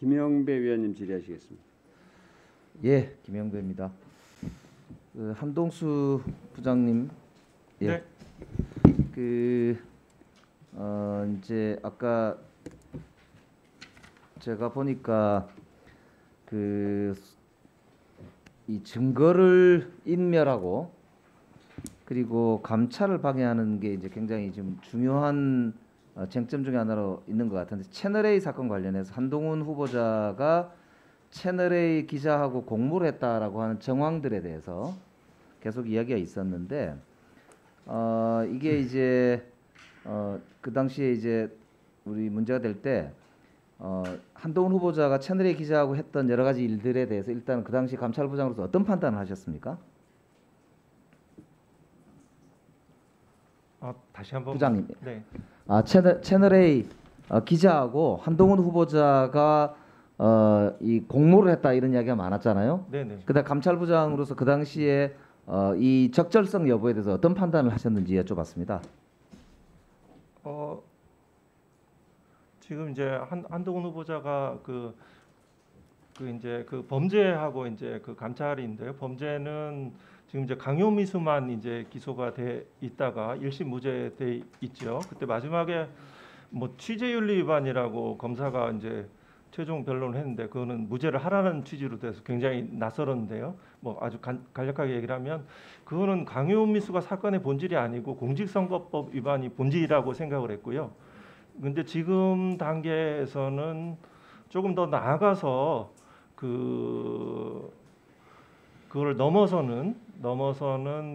김영배 위원님 질의하시겠습니다. 예, 김영배입니다. 한동수 부장님, 예, 네. 이제 아까 제가 보니까 이 증거를 인멸하고 그리고 감찰을 방해하는 게 이제 굉장히 좀 중요한 쟁점 중에 하나로 있는 것 같은데, 채널A 사건 관련해서 한동훈 후보자가 채널A 기자하고 공모를 했다라고 하는 정황들에 대해서 계속 이야기가 있었는데, 이게 이제 그 당시에 이제 우리 문제가 될 때 한동훈 후보자가 채널A 기자하고 했던 여러 가지 일들에 대해서 일단 그 당시 감찰부장으로서 어떤 판단을 하셨습니까? 다시 한번 부장님. 네. 채널A 기자하고 한동훈 후보자가 이 공모를 했다 이런 이야기가 많았잖아요. 네네. 그다음 감찰부장으로서 그 당시에 이 적절성 여부에 대해서 어떤 판단을 하셨는지 여쭤봤습니다. 지금 이제 한동훈 후보자가 이제 그 범죄하고 이제 그 감찰인데요. 범죄는 지금 이제 강요미수만 이제 기소가 돼 있다가 1심 무죄돼 있죠. 그때 마지막에 뭐 취재윤리 위반이라고 검사가 이제 최종 변론을 했는데, 그거는 무죄를 하라는 취지로 돼서 굉장히 낯설었는데요. 뭐 아주 간략하게 얘기를 하면 그거는 강요미수가 사건의 본질이 아니고 공직선거법 위반이 본질이라고 생각을 했고요. 근데 지금 단계에서는 조금 더 나아가서 그걸 넘어서는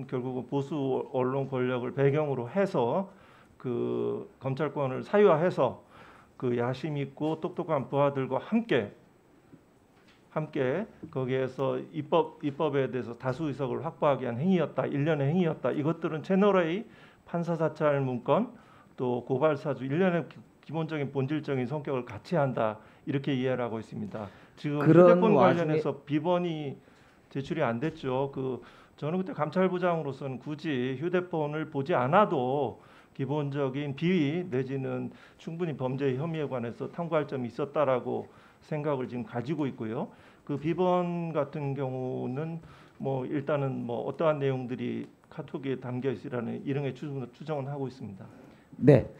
결국은 보수 언론 권력을 배경으로 해서 그 검찰권을 사유화해서 그 야심 있고 똑똑한 부하들과 함께 거기에서 입법에 대해서 다수 의석을 확보하기 위한 행위였다, 일련의 행위였다. 이것들은 채널A 판사 사찰 문건 또 고발 사주 일련의 기본적인 본질적인 성격을 같이 한다, 이렇게 이해를 하고 있습니다. 지금 휴대폰 관련해서 비번이 제출이 안 됐죠. 저는 그때 감찰부장으로서는 굳이 휴대폰을 보지 않아도 기본적인 비위 내지는 충분히 범죄 혐의에 관해서 탐구할 점이 있었다라고 생각을 지금 가지고 있고요. 그 비번 같은 경우는 뭐 일단은 뭐 어떠한 내용들이 카톡에 담겨 있으라는 이름의 추정은 하고 있습니다. 네.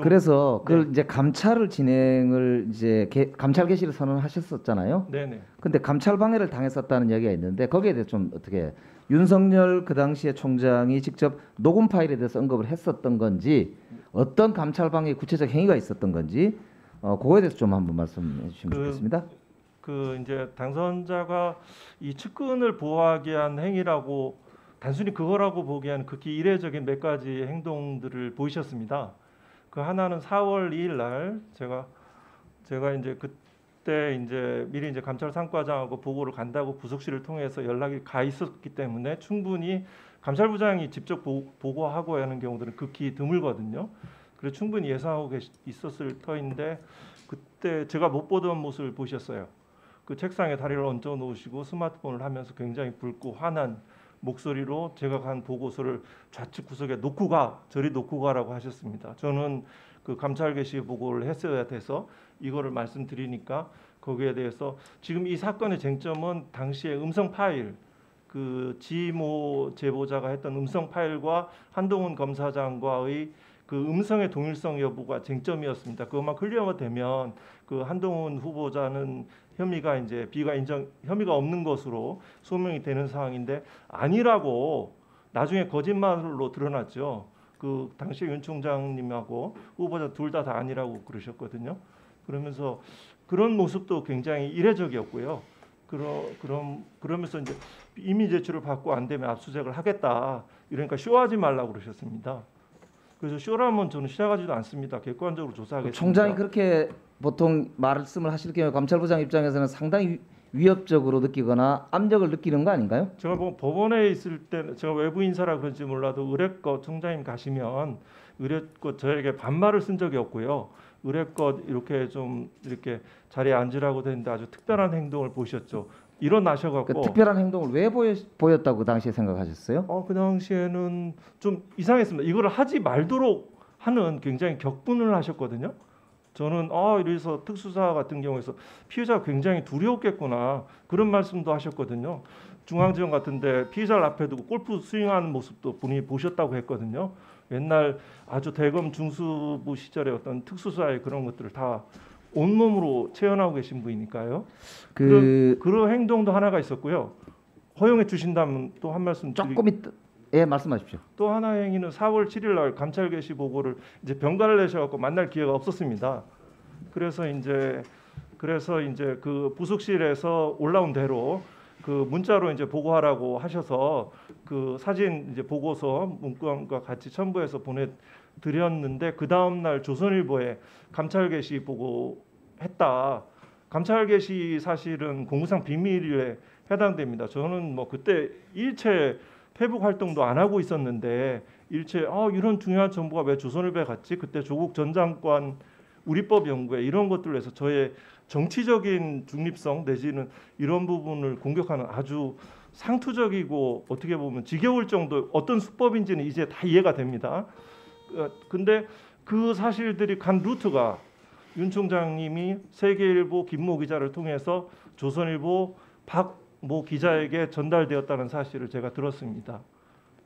그래서 그걸 이제 감찰을 진행을 이제 감찰 개시를 선언하셨었잖아요. 네네. 근데 감찰 방해를 당했었다는 이야기가 있는데, 거기에 대해서 좀 어떻게, 윤석열 그 당시에 총장이 직접 녹음 파일에 대해서 언급을 했었던 건지, 어떤 감찰 방해 구체적 행위가 있었던 건지, 그거에 대해서 좀 한번 말씀해 주시면 좋겠습니다. 이제 당선자가 이 측근을 보호하기 위한 행위라고, 단순히 그거라고 보기에는 극히 이례적인 몇 가지 행동들을 보이셨습니다. 그 하나는 4월 2일 날 제가 이제 그때 이제 미리 이제 감찰 상과장하고 보고를 간다고 부속실을 통해서 연락이 가 있었기 때문에 충분히 감찰부장이 직접 보고하고 하는 경우들은 극히 드물거든요. 그래서 충분히 예상하고 있었을 터인데, 그때 제가 못 보던 모습을 보셨어요. 그 책상에 다리를 얹어 놓으시고 스마트폰을 하면서 굉장히 붉고 화난 목소리로 제가 간 보고서를 좌측 구석에 놓고 가, 저리 놓고 가라고 하셨습니다. 저는 그 감찰 개시 보고를 했어야 돼서 이거를 말씀드리니까, 거기에 대해서 지금 이 사건의 쟁점은 당시의 음성 파일, 그 지모 제보자가 했던 음성 파일과 한동훈 검사장과의 그 음성의 동일성 여부가 쟁점이었습니다. 그것만 클리어가 되면 그 한동훈 후보자는 혐의가 없는 것으로 소명이 되는 상황인데, 아니라고 나중에 거짓말로 드러났죠. 그 당시 윤 총장님하고 후보자 둘 다 아니라고 그러셨거든요. 그러면서 그런 모습도 굉장히 이례적이었고요. 그러면서 이제 이미 제출을 받고 안 되면 압수수색을 하겠다, 이러니까 쇼하지 말라고 그러셨습니다. 그래서 쇼라면 저는 시작하지도 않습니다. 객관적으로 조사하겠습니다. 총장이 그렇게 보통 말씀을 하실 경우 감찰부장 입장에서는 상당히 위협적으로 느끼거나 압력을 느끼는 거 아닌가요? 제가 뭐 법원에 있을 때, 제가 외부 인사라 그런지 몰라도 의뢰껏 총장님 가시면 의뢰껏 저에게 반말을 쓴 적이 없고요. 의뢰껏 이렇게 좀 이렇게 자리에 앉으라고 되는데 아주 특별한 행동을 보셨죠. 일어나셔갖고 특별한 행동을 왜 보였다고 그 당시에 생각하셨어요? 그 당시에는 좀 이상했습니다. 이거를 하지 말도록 하는 굉장히 격분을 하셨거든요. 저는 이래서 특수사 같은 경우에서 피해자가 굉장히 두려웠겠구나 그런 말씀도 하셨거든요. 중앙지검 같은데 피해자를 앞에 두고 골프 스윙하는 모습도 본인이 보셨다고 했거든요. 옛날 아주 대검 중수부 시절에 어떤 특수사의 그런 것들을 다 온몸으로 체험하고 계신 분이니까요. 그런 행동도 하나가 있었고요. 허용해 주신다면 또 한 말씀 조금 예, 말씀하십시오. 또 하나의 행위는 4월 7일 날 감찰 개시 보고를 이제 병가를 내셔갖고 만날 기회가 없었습니다. 그래서 이제 그 부속실에서 올라온 대로 그 문자로 이제 보고하라고 하셔서 그 사진 이제 보고서 문건과 같이 첨부해서 보내드렸는데 그 다음 날 조선일보에 감찰 개시 보고했다. 감찰 개시 사실은 공무상 비밀에 해당됩니다. 저는 뭐 그때 일체 페북 활동도 안 하고 있었는데 일체 이런 중요한 정보가 왜 조선일보에 갔지? 그때 조국 전 장관 우리법 연구에 이런 것들을 해서 저의 정치적인 중립성 내지는 이런 부분을 공격하는 아주 상투적이고 어떻게 보면 지겨울 정도 어떤 수법인지는 이제 다 이해가 됩니다. 근데 그 사실들이 간 루트가 윤 총장님이 세계일보 김모 기자를 통해서 조선일보 박모 기자에게 전달되었다는 사실을 제가 들었습니다.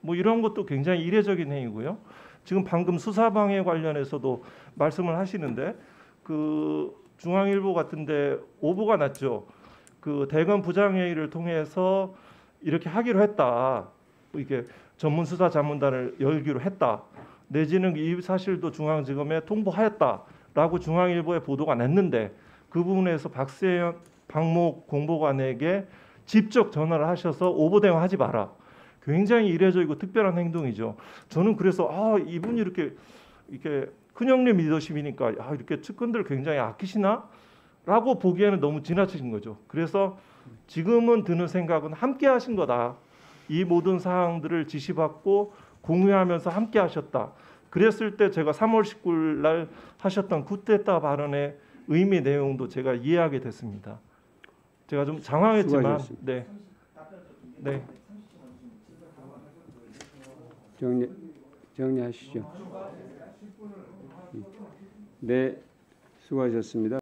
뭐 이런 것도 굉장히 이례적인 행위고요. 지금 방금 수사방해 관련해서도 말씀을 하시는데 그 중앙일보 같은데 오보가 났죠. 그 대검 부장회의를 통해서 이렇게 하기로 했다. 이게 전문수사자문단을 열기로 했다. 내지는 이 사실도 중앙지검에 통보하였다라고 중앙일보에 보도가 났는데 그 부분에서 박세현 박모 공보관에게 직접 전화를 하셔서 오보 대응하지 마라. 굉장히 이례적이고 특별한 행동이죠. 저는 그래서 이분이 이렇게 큰형님 리더십이니까 이렇게 측근들 굉장히 아끼시나라고 보기에는 너무 지나치신 거죠. 그래서 지금은 드는 생각은 함께 하신 거다. 이 모든 사항들을 지시받고 공유하면서 함께 하셨다. 그랬을 때 제가 3월 19일 날 하셨던 쿠데타 발언의 의미 내용도 제가 이해하게 됐습니다. 제가 좀 장황했지만 네. 정리하시죠. 네, 수고하셨습니다.